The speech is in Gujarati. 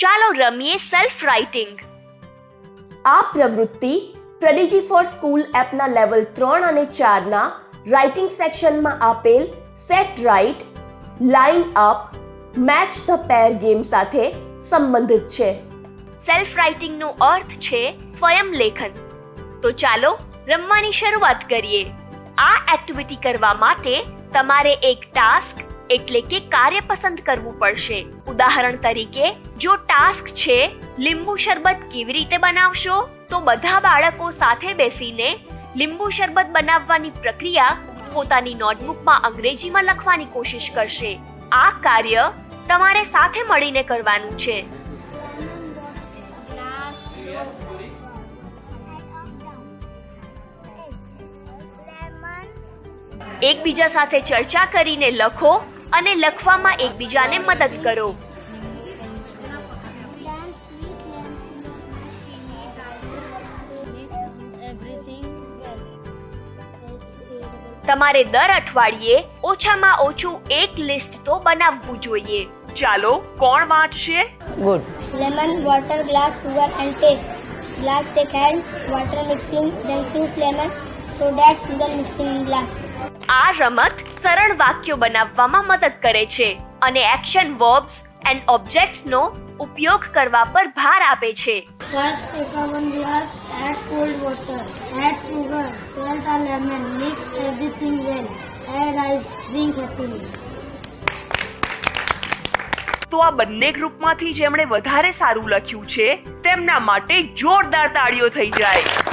ચાલો રમીએ સેલ્ફ રાઇટિંગ. આ પ્રવૃત્તિ પ્રેડિજી ફોર સ્કૂલ એપના લેવલ 3 અને 4ના રાઇટિંગ સેક્શનમાં આપેલ set right, line up, match the pair game સાથે સંબંધિત છે. સેલ્ફ રાઇટિંગનો અર્થ છે સ્વયં લેખન. તો ચાલો રમવાની શરૂઆત કરીએ. આ એક્ટિવિટી કરવા માટે તમારે એક ટાસ્ક એટલે કે કાર્ય પસંદ કરવું પડશે. ઉદાહરણ તરીકે, જો ટાસ્ક છે લીંબુ શરબત કેવી રીતે બનાવશો, તો બધા બાળકો સાથે બેસીને લીંબુ શરબત બનાવવાની પ્રક્રિયા પોતાની નોટબુકમાં અંગ્રેજીમાં લખવાની કોશિશ કરશે. આ કાર્ય તમારે સાથે મળીને કરવાનું છે. એકબીજા સાથે ચર્ચા કરીને લખો અને લખવામાં એકબીજાને મદદ કરો. તમારે દર અઠવાડિયે ઓછામાં ઓછું એક લિસ્ટ તો બનાવવું જોઈએ. ચાલો, કોણ વાંચશે? Good. Lemon, water, glass, sugar and taste. Glass take hand, water mixing, then choose lemon, so that sugar mixing in glass. આ રમત સરળ વાક્યો બનાવવામાં મદદ કરે છે અને એક્શન વર્બ્સ એન્ડ ઓબ્જેક્ટ્સનો ઉપયોગ કરવા પર ભાર આપે છે. First, take one glass, add cold water, add sugar, salt or lemon, mix everything well, add ice, drink happily. તો આ બંને ગ્રુપમાંથી જેમણે વધારે સારું લખ્યું છે તેમના માટે જોરદાર તાળીઓ થઈ જાય.